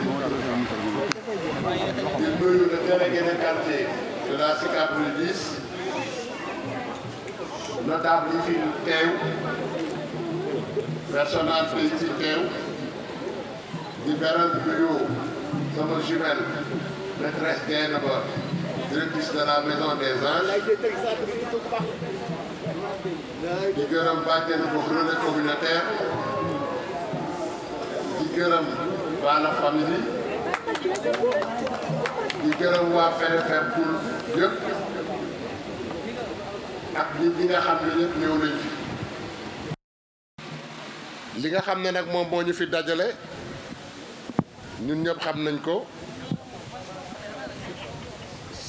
di nuyu le délégué de quartier de la Sicap Rue 10 notable yi fi teew personnalité yi fi teew di beral nuyu sama jumelle maîtresse Dieynaba directrice de la maison des anges di gërëm bàjjenu bu relais communautaire di gërëm waa la famille di gërëm waa FENEFER pour yëpp ak nit ñi nga xam ne ñëpp ñëw nañ fi. li nga xam ne nag moom moo ñu fi dajale ñun ñëpp xam nañ ko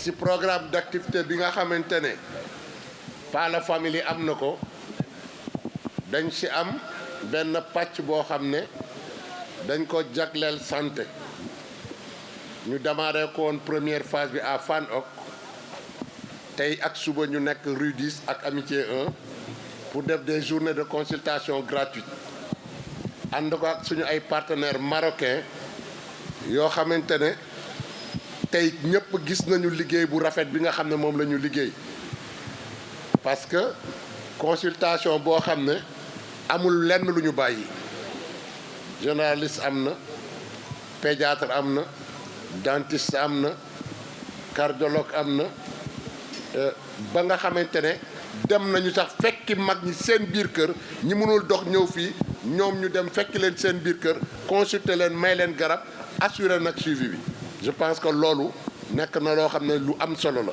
ci programme d'activité bi nga xamante ne Pas la Famille am na ko dañ ci am benn pàcc boo xam ne dañ ko jagleel santé ñu démarré ko woon première phase bi à Fann Hock tey ak suba ñu nekk rue 10 ak Amitié 1 pour def des journées de consultation gratuites ànd ko ak suñu ay partenaires marocains yoo xamante ne tey ñëpp gis nañu liggéey bu rafet bi nga xam ne moom la ñu liggéey parce que consultation boo xam ne amul lenn lu ñu bàyyi généraliste am na pédiatre am na dentiste am na cardiologue am na ba nga xamante ne dem nañu sax fekki mag ñi seen biir kër ñi mënul dox ñëw fii ñoom ñu dem fekki leen seen biir kër consulter leen may leen garab assurer nag suivi bi je pense que loolu nekk na loo xam ne lu am solo la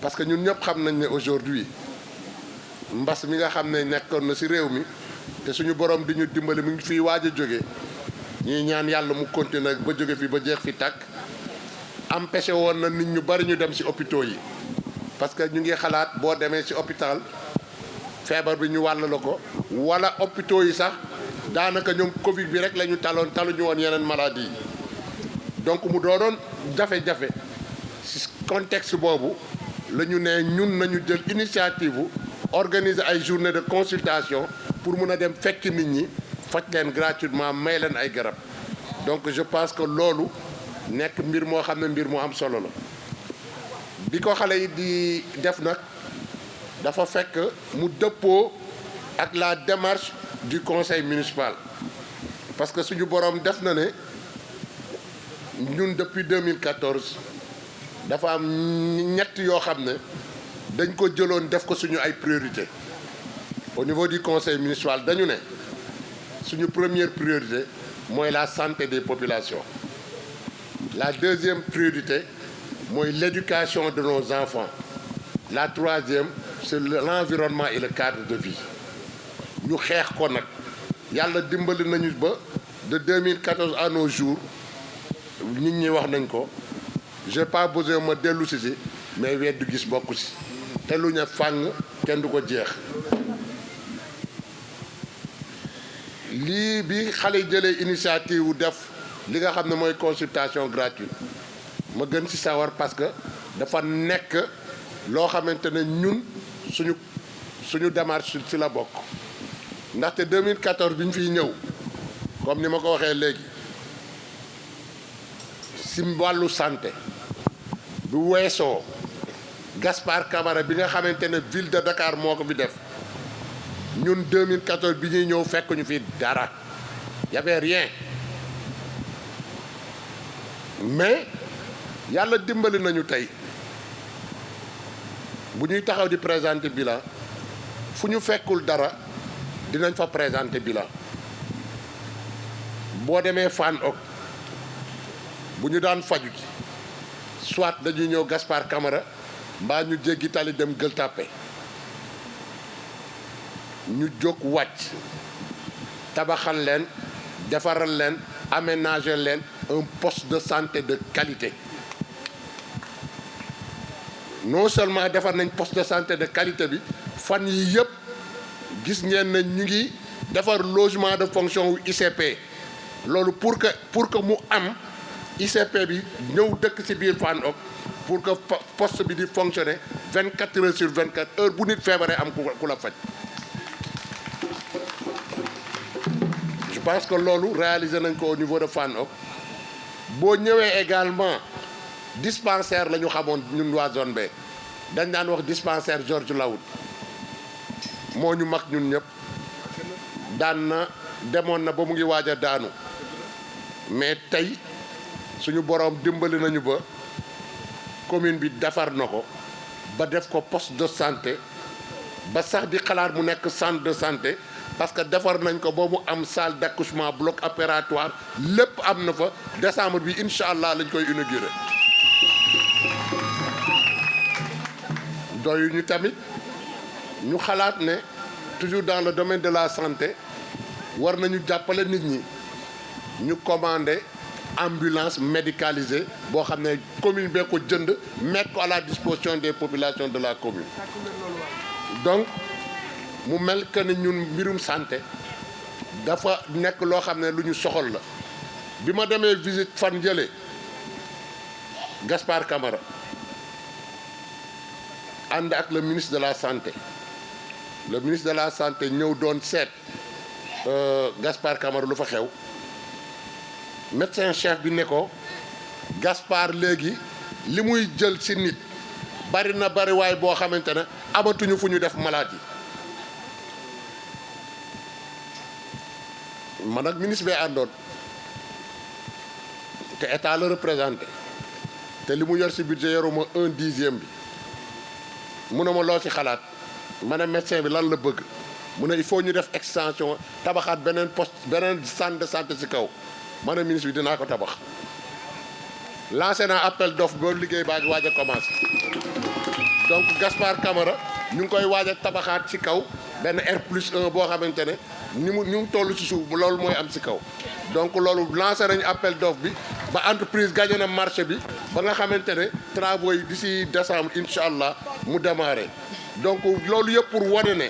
parce que ñun ñëpp xam nañ ne aujourd'hui mbas mi nga xam ne nekkoon na ci réew mi te suñu borom di ñu dimbali mu ngi fiy waaj a jóge ñuy ñaan yàlla mu continuer ba jóge fi ba jeex fi tàkk empêché woon na nit ñu bari ñu dem ci hôpitaux yi parce que ñu ngi xalaat boo demee ci hôpital feebar bi ñu wàll la ko walla hôpitaux yi sax daanaka ñoom Covid bi rek la ñu taluñu woon yeneen maladie yi donc mu doonoon jafe-jafe ci contexte boobu la ñu ne ñun nañu jël initiative organiser ay journée de consultation pour mun a dem fekk nit ñi faj leen gratuitement may leen ay garab donc je pense que loolu nekk mbir moo xam ne mbir mu am solo la bi ko xale yi di def nag dafa fekk mu dëppoo ak la démarche du conseil municipal parce que suñu borom def na ne ñun depuis 2014 dafa am ñett yoo xam ne dañ ko jëloon def ko suñu ay priorité au niveau du conseil municipal dañu ne suñu première priorité mooy la santé des populations la deuxième priorité mooy l'éducation de nos enfants la troisième c'est l'environnement et le cadre de vie ñu xeex ko nag yàlla dimbali nañu ba de 2014 à nos jours nit ñi wax nañ ko j'ai pas besoin ma dellu si mais weddu gis bokku si te lu ñu fàng kenn du ko jeex lii bi xale yi jëlee initiative wu def li nga xam ne mooy consultation gratuite ma gën ci sawar parce que dafa nekk loo xamante ne ñun suñu démarche ci la bokk ndaxte 2014 bi ñu fiy ñëw comme ni ma ko waxee léegi ci wàllu santé bu weesoo Gaspard Camara bi nga xamante ne ville de Dakar moo ko fi def ñun 2014 bi ñuy ñëw fekk ñu fi dara y avait rien mais yàlla dimbali nañu tey bu ñuy taxaw di présenter bilan fu ñu fekkul dara dinañ fa présenter bilan boo demee Fann Hock bu ñu daan faju ci soit dañuy ñëw Gaspard Camara mbaa ñu jéggi tali dem Gueule Tapée ñu jóg wàcc tabaxal leen defaral leen aménager leen un poste de santé de qualité non seulement defar nañ poste de santé de qualité bi fan yi yëpp gis ngeen ne ñu ngi defar logement de fonction wu ICP loolu pour que mu am ICP bi ñëw dëkk ci biir Fann Hock pour que poste bi di fonctionner 24 heures sur 24 heures bu nit feebaree am ku la faj. Je pense que loolu réalisé nañ ko au niveau de Fann Hock boo ñëwee également dispensaire la ñu xamoon ñun waa zone B dañ daan wax dispensaire Georges Laoud moo ñu mag ñun ñëpp daan na demoon na ba mu ngi waaj a daanu mais tey suñu boroom dimbali nañu ba commune bi defar na ko ba def ko poste de santé ba sax di xalaat mu nekk centre de santé parce que defar nañ ko ba mu am salle d'accouchement bloc opératoire lépp am na fa décembre bi incha allah lañ koy inaugurer. doyu ñu tamit ñu xalaat ne toujours dans le domaine de la santé war nañu jàppale nit ñi ñu commander ambulance médicalisée boo xam ne commune bee ko jënd mettre ko à la disposition des populations de la commune. donc mu mel que ne ñun mbirum santé dafa nekk loo xam ne lu ñu soxal la bi ma demee visite fan jële Gaspard Camara ànd ak le ministre de la santé le ministre de la santé ñëw doon seet Gaspard Camara lu fa xew médecin chef bi ne ko Gaspard léegi li muy jël ci nit bari na bariwaay boo xamante ne amatuñu fu ñu def malade yi man ak ministre bee àndoon te état la représenté te li mu yor ci budget yoruma 1/10 bi mu ne ma loo ci xalaat ma ne médecin bi lan la bëgg mu ne il faut ñu def extension tabaxaat beneen poste beneen centre de santé ci kaw ma ne ministre bi dinaa ko tabax lancé naa appel d'offre ba liggéey baa ngi waaj a commencé donc Gaspard Camara ñu ngi koy waaj a tabaxaat ci kaw benn R+1 boo xamante ne ñu ngi toll ci suuf loolu mooy am ci kaw donc loolu lancé nañu appel d'offre bi ba entreprise gagné na marché bi ba nga xamante ne travaux yi d'ici décembre incha allah mu démarré donc loolu yëpp pour wane ne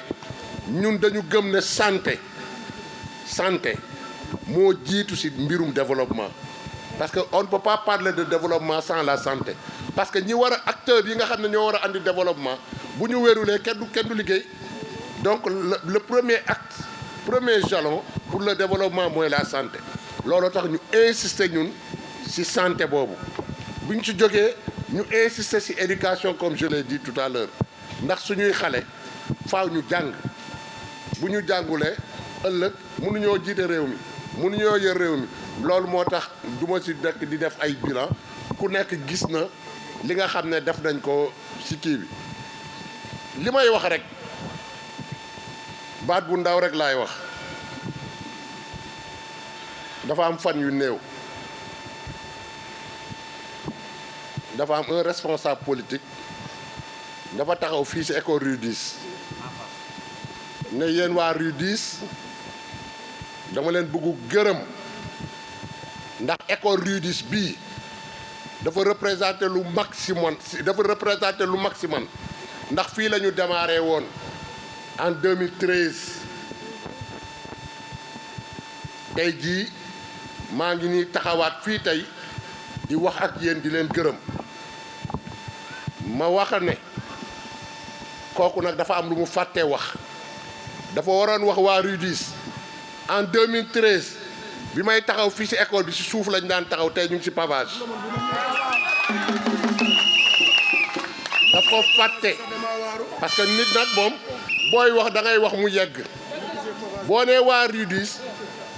ñun dañu gëm ne santé moo jiitu ci mbirum développement parce que on ne peut pas parler de développement sans la santé parce que ñi war a acteurs yi nga xam ne ñoo war a andi développement bu ñu wérulee kenn du liggéey donc le premier acte premier jalon pour le développement mooy la santé loolu tax ñu insister ñun ci santé boobu bu ñu ci jógee ñu insister ci éducation comme je l'ai dit tout à l'heure ndax suñuy xale faaw ñu jàng bu ñu jàngulee ëllëg mënuñoo jiite réew mi mënuñoo yor réew mi loolu moo tax du ma ci nekk di def ay bilan ku nekk gis na li nga xam ne def nañ ko ci kii bi li may wax rek baat bu ndaw rek laay wax dafa am fan yu néew dafa am un responsable politique dafa taxaw fii ci école Rue 10 ne yéen waa Rue 10 dama leen bëggu gërëm ndax école Rue 10 bii dafa représenter lu maximum ndax fii la ñu démarré woon en 2013 tey jii maa ngi nii taxawaat fii tey di wax ak yéen di leen gërëm ma wax ne kooku nag dafa am lu mu fàttee wax dafa waroon wax waa Rue 10 en 2013 bi may taxaw fii ci école bi ci suuf lañ daan taxaw tey ñu ngi ci pavage dafa fàtte parce que nit nag moom booy wax da ngay wax mu yegg boo nee waa Rue 10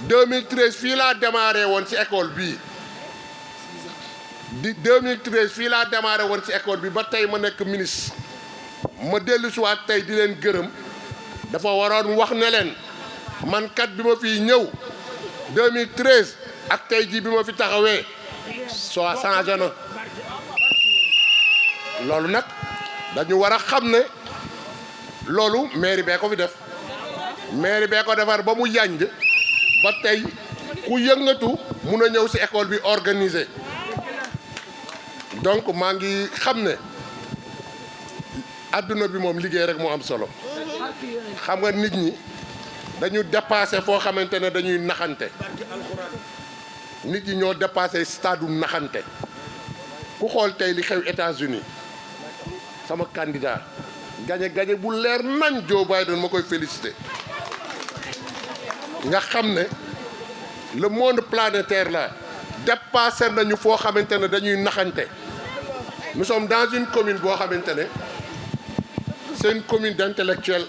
2013 fii laa démarré woon ci école bii di 2013 fii laa démarré woon ci école bi ba tey ma nekk ministre ma dellu si waat tey di leen gërëm dafa waroon wax ne leen man kat bi ma fiy ñëw 2013 ak tey jii bi ma fi taxawee soo changé na loolu nag dañu war a xam ne loolu mairie bee ko fi def mairie bee ko defar ba mu yànj ba tey ku yëngatu mun a ñëw ci école bi organiser donc maa ngi xam ne adduna bi moom liggéey rek moo am solo xam nga nit ñi dañu dépassé foo xamante ne dañuy naxante nit ñi ñoo dépassé stade u naxante ku xool tey li xew États-Unis sama candidat gañe bu leer nañ Joe Biden ma koy félicité nga xam ne le monde planétaire là dépassé nañu foo xamante ne dañuy naxante. Nous sommes dans une commune boo xamante ne c'est une commune d'intellectuels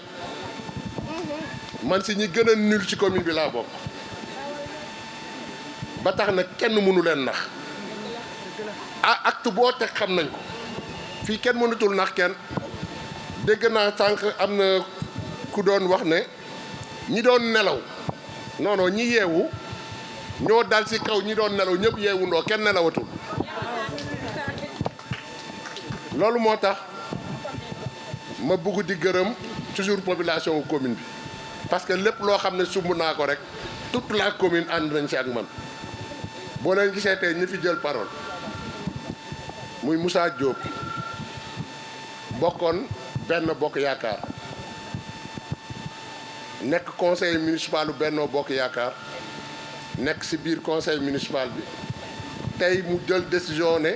man si ñi gën a nul ci commune bi laa bokk ba tax na kenn mënu leen nax acte boo teg xam nañ ko fii kenn mënatul nax kenn dégg naa sànq am na ku doon wax ne ñi doon nelaw non non ñi yeewu ñoo dal ci kaw ñi doon nelaw ñëpp yeewundoo kenn nelawatul loolu moo tax ma bëgg di gërëm toujours population commune bi parce que lépp loo xam ne sumb naa ko rek toute la commune ànd nañ ci ak man boo leen gisee tey ñi fi jël parole muy Moussa Diop bokkoon Benno Bokk Yaakaar nekk conseil municipal Benno Bokk Yaakaar nekk ci biir conseil municipal bi tey mu jël décision ne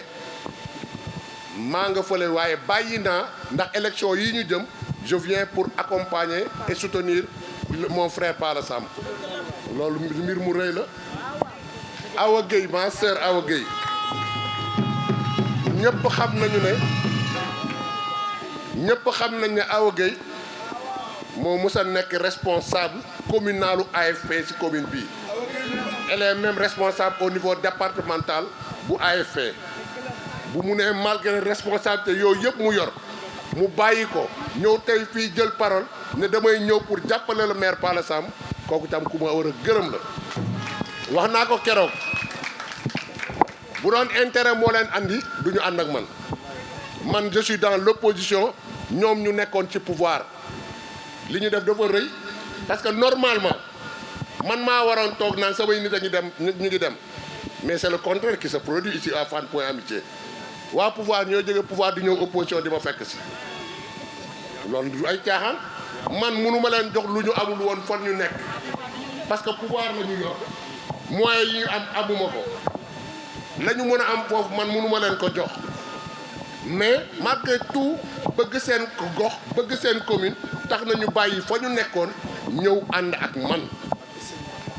maa nga fële waaye bàyyi naa ndax élection yi ñu jëm je viens pour accompagner et soutenir mon frère Pala Samb loolu mbir mu rëy la Awa Gueye ma sœur Awa Gueye ñëpp xam nañ ne Awa Gueye moo mës a nekk responsable communalu AFP ci commune bi elle est même responsable au niveau départemental bu AFP bu mu nee malgré responsabilité yooyu yëpp mu yor mu bàyyi ko ñëw tey fii jël parole ne damay ñëw pour jàppale le maire Pala Samb kooku tam ku ma war a gërëm la wax naa ko keroog bu doon intérêt moo leen andi du ñu ànd ak man je suis dans l'opposition ñoom ñu nekkoon ci pouvoir li ñu def dafa rëy parce que normalement man maa waroon toog naan samay nit a ñu ngi dem mais c'est le contraire qui se produit ici à Fann Point Amitié waa pouvoir ñoo jóge pouvoir di ñëw opposition di ma fekk si loolu du ay caaxaan man mënuma leen jox lu ñu amul woon fan ñu nekk parce que pouvoir la ñu yor moyens yi ñu am amuma ko la ñu mën a am foofu man mënuma leen ko jox mais malgré tout bëgg seen gox bëgg seen commune tax na ñu bàyyi fa ñu nekkoon ñëw ànd ak man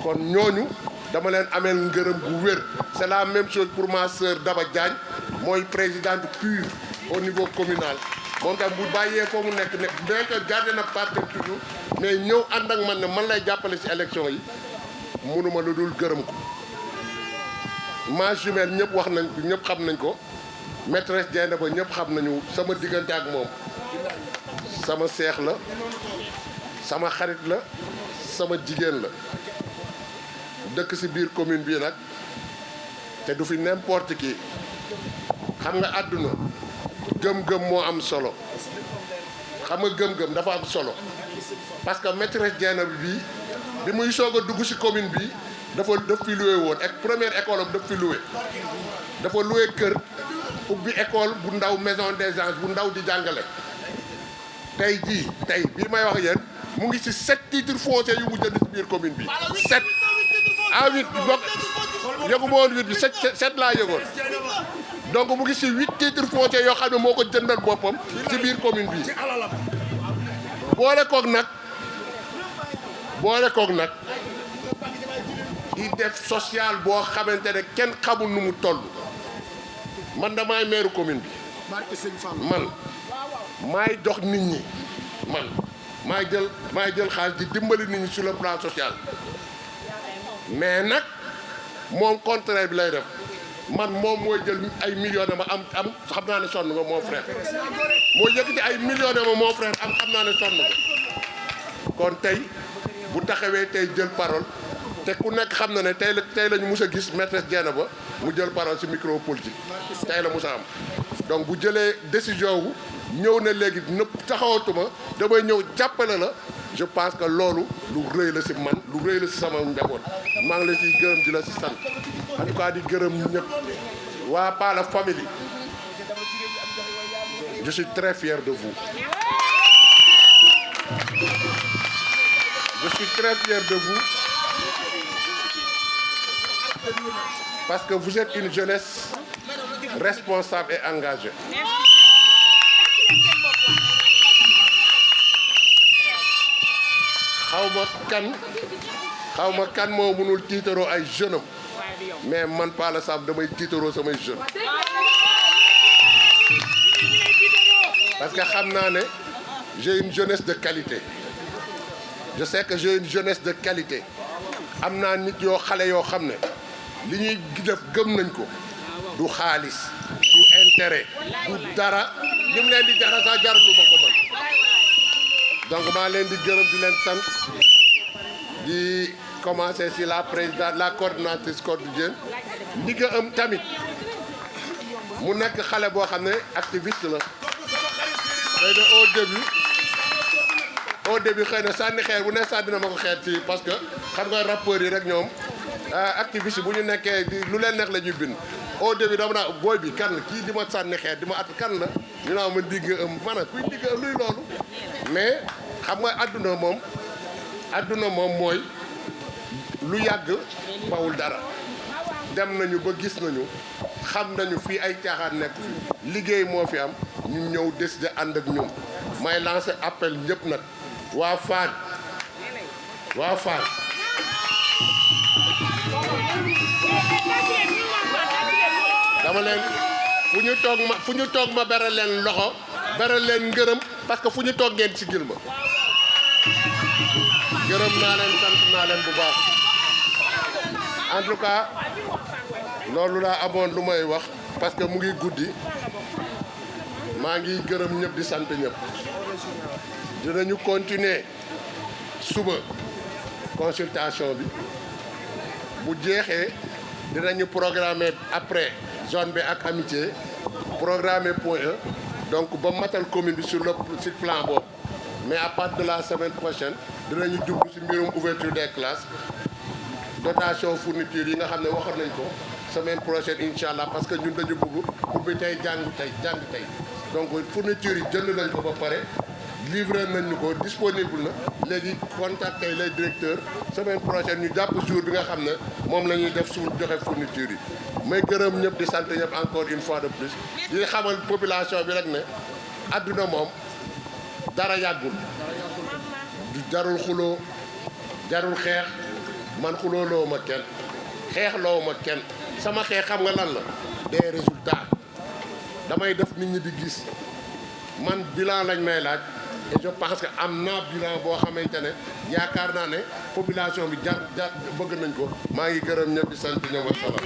kon ñooñu dama leen ameel ngërëm bu wér c'est la même chose pour ma sœur Daba Diagne mooy présidente PUR au niveau communal moom tam bu bàyyee foo mu nekk bien que gardé na parti toujours mais ñëw ànd ak man ne man lay jàppale ci élection yi mënuma lu dul gërëm ko ma jumelle ñëpp wax nañ ko ñëpp xam nañ ko maîtresse Diène ba ñëpp xam nañu sama diggante ak moom sama seex la sama xarit la sama jigéen la dëkk ci biir commune bii nag te du fi n'importe qui xam nga àdduna gëm-gëm moo am solo xam nga gëm-gëm dafa am solo parce que maîtresse Diène bi muy soog a dugg ci commune bi daf fi loué woon ak première école am daf fi loué dafa loué kër ubbi école bu ndaw maison des anges bu ndaw di jàngale tey bii may wax yéen mu ngi ci 7 titres fonciers yu mu jënd ci biir commune bi 7 à 8 bokk yëgu ma woon 8 bi 7 laa yëgoon donc mu ngi ci 8 titres fonciers yoo xam ne moo ko jëndal boppam ci biir commune bi boole koog nag di def social boo xamante ne kenn xamul nu mu toll man damay maire commune bi man maay dox nit ñi man maay jël xaalis di dimbali nit ñi sur le plan social mais nag moom contraire bi lay def man moom mooy jël ay millions dama am xam naa ne sonn nga mon frère moo yëkkati ay millions dama mon frère am xam naa ne sonn nga kon tey bu taxawee tey jël parole te ku nekk xam na ne tey la ñu mus a gis maîtresse Diène ba mu jël parole ci micro politique tey la mus a am donc bu jëlee décision wu ñëw na léegi nëpp taxawatuma damay ñëw jàppale la je pense que loolu lu rëy la ci man lu rëy la ci sama njaboot maa ngi la ciy gërëm di la ci sant en tout cas di gërëm ñëpp waa Pala famille je suis très fier de vous je suis très fier de vous parce que vous êtes une jeunesse responsable et engagée. xaw ma kan xaw ma kan moo mënul tiitaroo ay jeune am mais man Palla Samb damay tiitaroo samay jeune parce que xam naa ne j'ai une jeunesse de qualité je sais que j'ai une jeunesse de qualité am naa nit yoo xale yoo xam ne li ñuy def gëm nañ ko du xaalis du intérêt du dara lim leen di jara sax jarlu ma ko man donc maa leen di gërëm di leen sant di commencer ci la présidente la coordinatrice quotidienne ñi nga am tamit mu nekk xale boo xam ne activiste la xëy na au début xëy na sànni xeer bu ne sànni na ma ko xeer ci parce que xam nga rappeurs yi rek ñoom activiste bu ñu nekkee di lu leen neex la ñuy bind au début dama naa booy bi kan la kii di ma sànni xeer di ma at kan la ñu naa ma digg ëm maanaam kuy digg ëm luy loolu mais xam nga àdduna moom mooy lu yàgg bawul dara dem nañu ba gis nañu xam nañu fii ay caaxaan nekk fi liggéey moo fi am ñu ñëw décider ànd ak ñun may lancer appel ñëpp nag waa Fann dama leen fu ñu toog ma beral leen loxo beral leen ngërëm parce que fu ñu toog ngeen sigil ma gërëm naa leen sant naa leen bu baax en tout cas loolu laa amoon lu may wax parce que mu ngi guddi maa ngi gërëm ñëpp di sant ñëpp dinañu continuer suba consultation bi bu jeexee dinañu programmer après zone bi ak amitié programmer point 1 donc ba matal commune bi sur plan boobu mais à partir de la semaine prochaine dinañu jublu ci mbirum ouverture des classes dotation fourniture yi nga xam ne waxoon nañ ko semaine prochaine incha allah parce que ñun dañu bëgg ubbi tey jàng tey donc fourniture yi jënd nañ ko ba pare livré nañ ñu ko disponible na léegi contacter les directeurs semaine prochaine ñu jàpp jour bi nga xam ne moom la ñuy def suñu joxe fourniture yi may gërëm ñëpp di sant ñëpp encore une fois de plus di xamal population bi rek ne adduna moom dara yàggul du jarul xuloo jarul xeex man xuloo loo ma kenn xeex loo ma kenn sama xeex xam nga lan la des résultats damay def nit ñi di gis man bilan lañ may laaj et je pense que am naa bilan boo xamante ne yaakaar naa ne population bi jar bëgg nañ ko maa ngi gërëm ñëpp di sant ñoom wasalaam